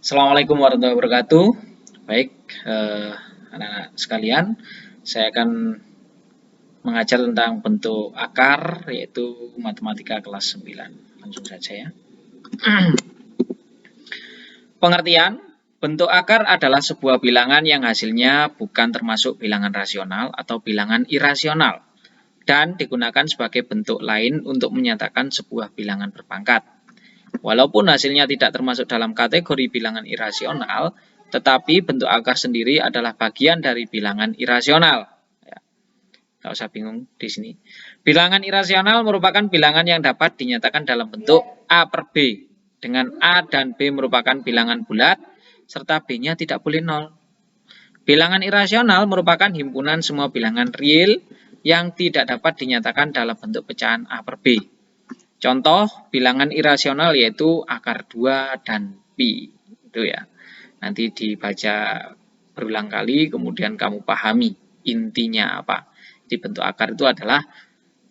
Assalamualaikum warahmatullahi wabarakatuh. Baik, anak-anak sekalian, saya akan mengajar tentang bentuk akar, yaitu matematika kelas 9. Langsung saja ya. Pengertian, bentuk akar adalah sebuah bilangan yang hasilnya bukan termasuk bilangan rasional atau bilangan irasional, dan digunakan sebagai bentuk lain untuk menyatakan sebuah bilangan berpangkat. Walaupun hasilnya tidak termasuk dalam kategori bilangan irasional, tetapi bentuk akar sendiri adalah bagian dari bilangan irasional. Ya, nggak usah bingung di sini. Bilangan irasional merupakan bilangan yang dapat dinyatakan dalam bentuk A per B, dengan A dan B merupakan bilangan bulat, serta B-nya tidak boleh 0. Bilangan irasional merupakan himpunan semua bilangan real yang tidak dapat dinyatakan dalam bentuk pecahan A per B. Contoh bilangan irasional yaitu akar 2 dan pi. Itu ya. Nanti dibaca berulang kali kemudian kamu pahami intinya apa. Di bentuk akar itu adalah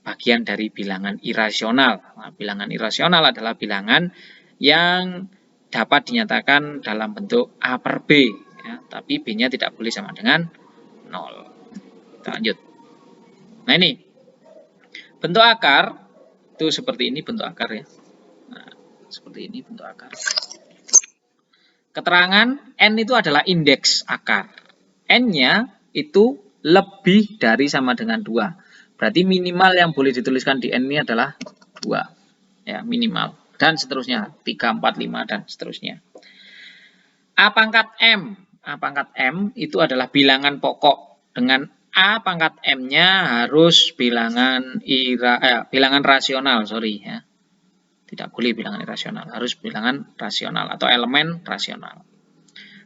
bagian dari bilangan irasional. Nah, bilangan irasional adalah bilangan yang dapat dinyatakan dalam bentuk A per B. Ya, tapi B-nya tidak boleh sama dengan 0. Kita lanjut. Nah ini, bentuk akar itu seperti ini bentuk akar ya. Nah, seperti ini bentuk akar. Keterangan N itu adalah indeks akar. N-nya itu lebih dari sama dengan 2. Berarti minimal yang boleh dituliskan di N ini adalah 2. Ya, minimal. Dan seterusnya. 3, 4, 5, dan seterusnya. A pangkat M. A pangkat M itu adalah bilangan pokok. Dengan A pangkat M-nya harus bilangan rasional, ya. Tidak boleh bilangan irasional, harus bilangan rasional atau elemen rasional.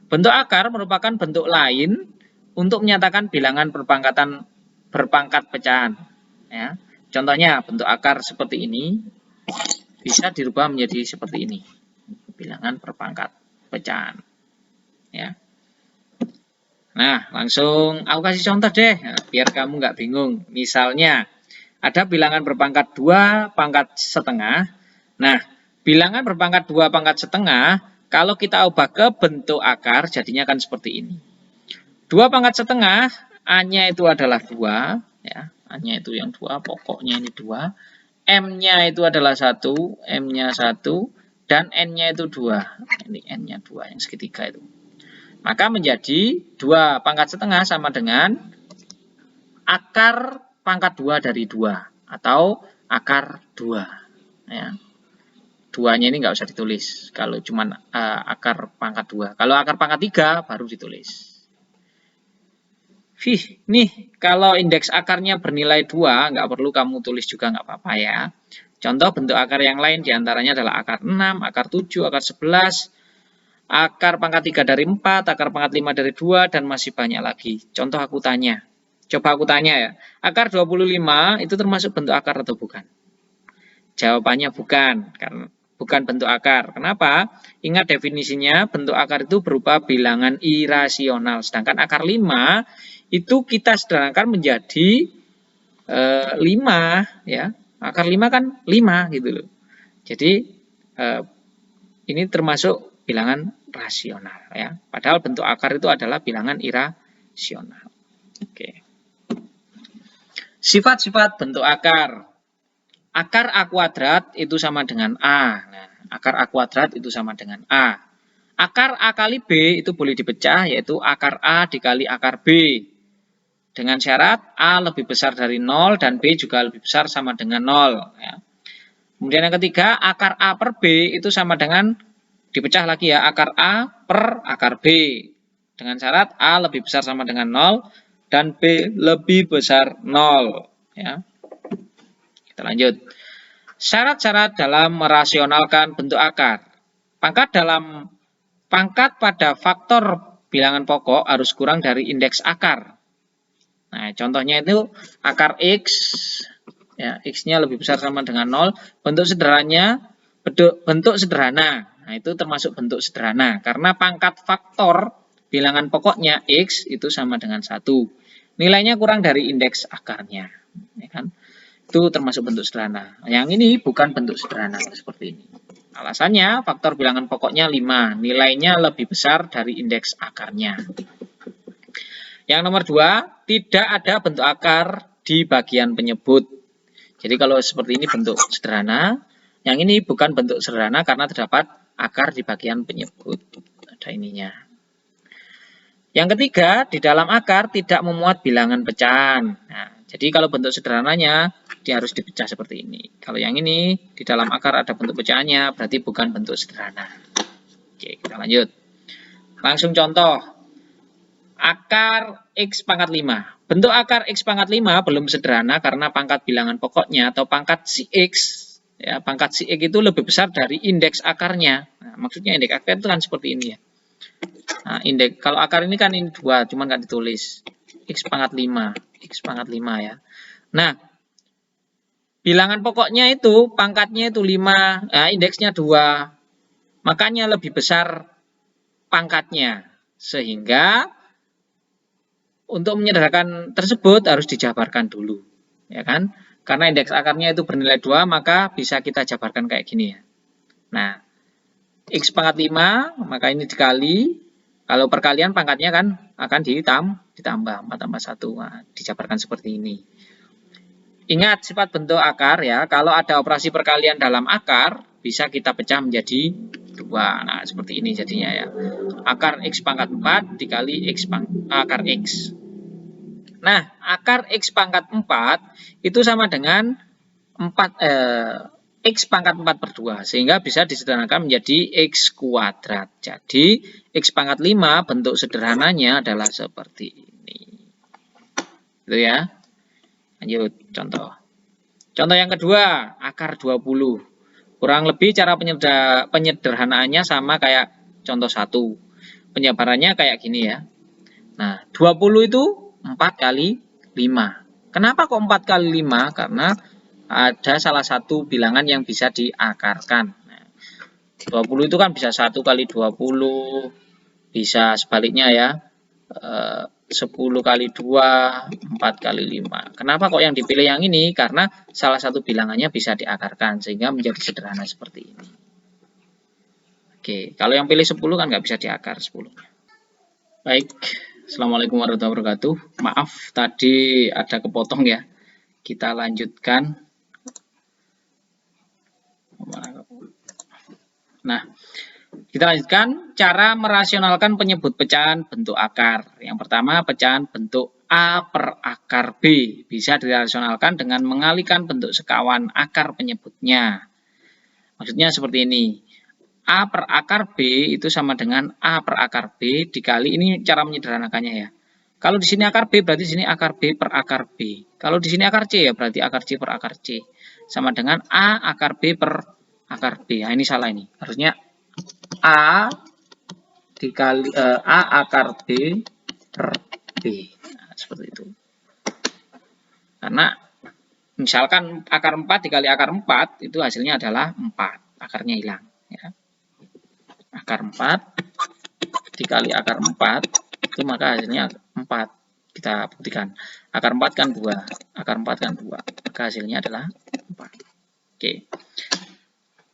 Bentuk akar merupakan bentuk lain untuk menyatakan bilangan berpangkat pecahan. Ya. Contohnya bentuk akar seperti ini bisa dirubah menjadi seperti ini, bilangan berpangkat pecahan. Ya. Nah, langsung aku kasih contoh deh, biar kamu nggak bingung. Misalnya, ada bilangan berpangkat 2 pangkat setengah. Nah, bilangan berpangkat 2 pangkat setengah, kalau kita ubah ke bentuk akar, jadinya akan seperti ini. 2 pangkat setengah, A-nya itu adalah 2. Ya, A-nya itu yang 2, pokoknya ini 2. M-nya itu adalah 1, M-nya 1, dan N-nya itu 2. Ini N-nya 2, yang segitiga itu. Maka menjadi 2 pangkat setengah sama dengan akar pangkat 2 dari 2. Atau akar 2. Ya. 2-nya ini nggak usah ditulis. Kalau cuma akar pangkat 2. Kalau akar pangkat 3 baru ditulis. Nih kalau indeks akarnya bernilai 2, nggak perlu kamu tulis juga nggak apa-apa ya. Contoh bentuk akar yang lain diantaranya adalah akar 6, akar 7, akar 11, akar pangkat 3 dari 4, akar pangkat 5 dari 2, dan masih banyak lagi. Contoh aku tanya. Coba aku tanya ya. Akar 25 itu termasuk bentuk akar atau bukan? Jawabannya bukan. Karena bukan bentuk akar. Kenapa? Ingat definisinya, bentuk akar itu berupa bilangan irasional. Sedangkan akar 5 itu kita sederhanakan menjadi 5. Ya. Akar 5 kan 5 gitu loh. Jadi ini termasuk bilangan rasional ya. Padahal bentuk akar itu adalah bilangan irasional. Oke. Sifat-sifat bentuk akar. Akar A kuadrat itu sama dengan A. Nah, akar A kuadrat itu sama dengan A. Akar A kali B itu boleh dipecah, yaitu akar A dikali akar B. Dengan syarat A lebih besar dari 0 dan B juga lebih besar sama dengan 0. Ya. Kemudian yang ketiga, akar A per B itu sama dengan dipecah lagi ya, akar A per akar B. Dengan syarat A lebih besar sama dengan 0 dan B lebih besar 0. Ya. Kita lanjut. Syarat-syarat dalam merasionalkan bentuk akar. Pangkat pada faktor bilangan pokok harus kurang dari indeks akar. Nah, contohnya itu akar X, ya, X-nya lebih besar sama dengan 0. Bentuk sederhana. Nah, itu termasuk bentuk sederhana. Karena pangkat faktor bilangan pokoknya X itu sama dengan 1. Nilainya kurang dari indeks akarnya. Ya kan? Itu termasuk bentuk sederhana. Yang ini bukan bentuk sederhana seperti ini. Alasannya faktor bilangan pokoknya 5, nilainya lebih besar dari indeks akarnya. Yang nomor 2, tidak ada bentuk akar di bagian penyebut. Jadi kalau seperti ini bentuk sederhana, yang ini bukan bentuk sederhana karena terdapat akar di bagian penyebut. Ada ininya. Yang ketiga, di dalam akar tidak memuat bilangan pecahan. Nah, jadi kalau bentuk sederhananya, dia harus dipecah seperti ini. Kalau yang ini, di dalam akar ada bentuk pecahannya, berarti bukan bentuk sederhana. Oke, kita lanjut. Langsung contoh. Akar X pangkat 5. Bentuk akar X pangkat 5 belum sederhana karena pangkat bilangan pokoknya atau pangkat si X. Ya, pangkat si X itu lebih besar dari indeks akarnya. Nah, maksudnya indeks akar itu kan seperti ini ya. Nah, indeks, kalau akar ini kan ini 2, cuman kan ditulis. X pangkat 5. X pangkat 5 ya. Nah, bilangan pokoknya itu, pangkatnya itu 5, nah, indeksnya 2. Makanya lebih besar pangkatnya. Sehingga untuk menyederhanakan tersebut harus dijabarkan dulu, ya kan? Karena indeks akarnya itu bernilai 2, maka bisa kita jabarkan kayak gini ya. Nah, X pangkat 5, maka ini dikali, kalau perkalian pangkatnya kan akan ditambah 4 tambah 1, nah, dijabarkan seperti ini. Ingat sifat bentuk akar ya, kalau ada operasi perkalian dalam akar, bisa kita pecah menjadi 2. Nah, seperti ini jadinya ya. Akar X pangkat 4 dikali akar X. Nah, akar X pangkat 4 itu sama dengan X pangkat 4 per 2. Sehingga bisa disederhanakan menjadi X kuadrat. Jadi, X pangkat 5 bentuk sederhananya adalah seperti ini. Itu ya. Lanjut, contoh. Contoh yang kedua, akar 20. Kurang lebih cara penyederhanaannya sama kayak contoh 1. Penjabarannya kayak gini ya. Nah, 20 itu 4 kali 5. Kenapa kok 4 kali 5? Karena ada salah satu bilangan yang bisa diakarkan. Nah, 20 itu kan bisa 1 kali 20, bisa sebaliknya ya. 10 kali 2, 4 kali 5. Kenapa kok yang dipilih yang ini? Karena salah satu bilangannya bisa diakarkan, sehingga menjadi sederhana seperti ini. Oke, kalau yang pilih 10 kan nggak bisa diakar 10-nya. Baik. Assalamualaikum warahmatullahi wabarakatuh. Maaf tadi ada kepotong ya. Kita lanjutkan. Nah, kita lanjutkan cara merasionalkan penyebut pecahan bentuk akar. Yang pertama, pecahan bentuk A per akar B. Bisa dirasionalkan dengan mengalihkan bentuk sekawan akar penyebutnya. Maksudnya seperti ini. A per akar B itu sama dengan A per akar B dikali, ini cara menyederhanakannya ya. Kalau di sini akar B berarti di sini akar B per akar B. Kalau di sini akar C ya berarti akar C per akar C. Sama dengan A akar B per akar B. Nah, ini salah ini. Harusnya A dikali A akar B per B. Nah, seperti itu. Karena misalkan akar 4 dikali akar 4 itu hasilnya adalah 4. Akarnya hilang ya. Akar 4 dikali akar 4 itu maka hasilnya 4. Kita buktikan. Akar 4 kan 2. Akar 4 kan 2. Maka hasilnya adalah 4. Oke.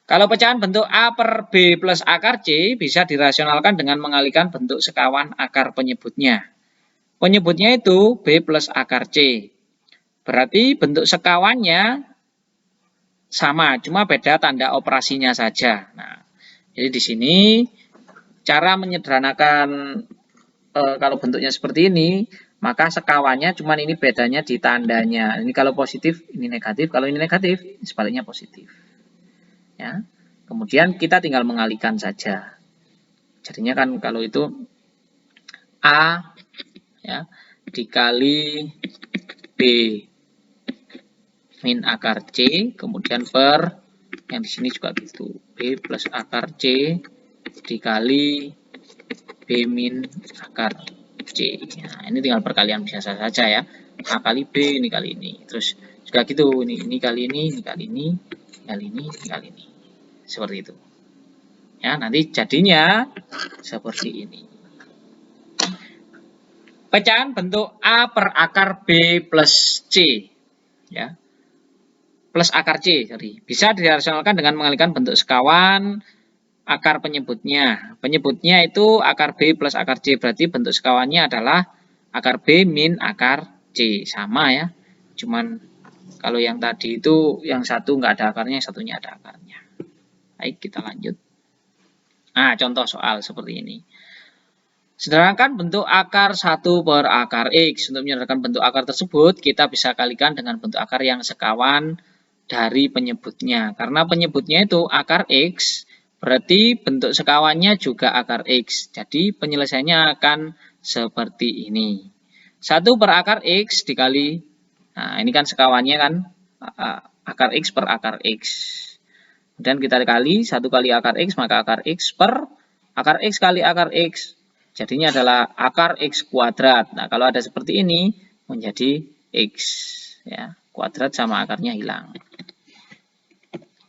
Kalau pecahan bentuk A per B plus akar C bisa dirasionalkan dengan mengalihkan bentuk sekawan akar penyebutnya. Penyebutnya itu B plus akar C. Berarti bentuk sekawannya sama, cuma beda tanda operasinya saja. Nah, jadi di sini cara menyederhanakan kalau bentuknya seperti ini, maka sekawannya cuma ini bedanya di tandanya. Ini kalau positif, ini negatif. Kalau ini negatif, sebaliknya positif. Ya. Kemudian kita tinggal mengalihkan saja. Jadinya kan kalau itu A ya dikali B min akar C, kemudian per yang di sini juga gitu. B plus akar C dikali B min akar C. Nah, ini tinggal perkalian biasa saja ya. A kali B, ini kali ini. Terus juga gitu, ini kali ini, ini kali ini, kali ini, kali ini. Seperti itu. Ya, nanti jadinya seperti ini. Pecahan bentuk A per akar B plus C. Ya. plus akar C, sorry. Bisa dirasionalkan dengan mengalihkan bentuk sekawan akar penyebutnya. Penyebutnya itu akar B plus akar C, berarti bentuk sekawannya adalah akar B min akar C. Sama ya, cuman kalau yang tadi itu yang satu nggak ada akarnya, yang satunya ada akarnya. Baik, kita lanjut. Nah, contoh soal seperti ini. Sederhanakan bentuk akar 1 per akar X. Untuk menyederhanakan bentuk akar tersebut, kita bisa kalikan dengan bentuk akar yang sekawan dari penyebutnya. Karena penyebutnya itu akar X, berarti bentuk sekawannya juga akar X. Jadi penyelesaiannya akan seperti ini. 1 per akar X dikali, nah ini kan sekawannya kan akar X per akar X. Kemudian kita kali 1 kali akar X, maka akar X per akar X kali akar X. Jadinya adalah akar X kuadrat. Nah, kalau ada seperti ini, menjadi X. Ya, kuadrat sama akarnya hilang.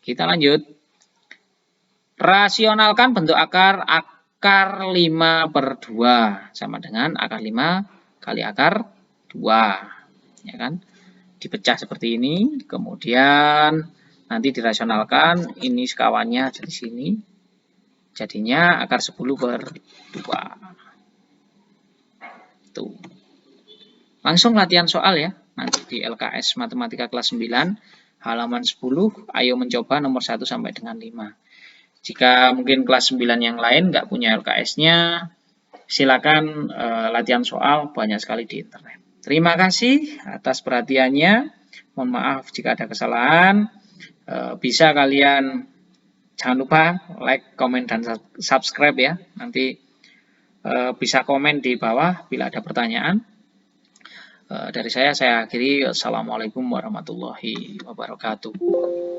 Kita lanjut. Rasionalkan bentuk akar 5 per 2. Sama dengan akar 5 kali akar 2. Ya kan? Dipecah seperti ini. Kemudian nanti dirasionalkan. Ini sekawannya di sini. Jadinya akar 10 per 2. Tuh. Langsung latihan soal ya. Nanti di LKS Matematika kelas 9, halaman 10, ayo mencoba nomor 1 sampai dengan 5. Jika mungkin kelas 9 yang lain nggak punya LKS-nya, silakan latihan soal, banyak sekali di internet. Terima kasih atas perhatiannya. Mohon maaf jika ada kesalahan. Bisa kalian, jangan lupa like, komen, dan subscribe ya. Nanti bisa komen di bawah bila ada pertanyaan. Dari saya akhiri. Assalamualaikum warahmatullahi wabarakatuh.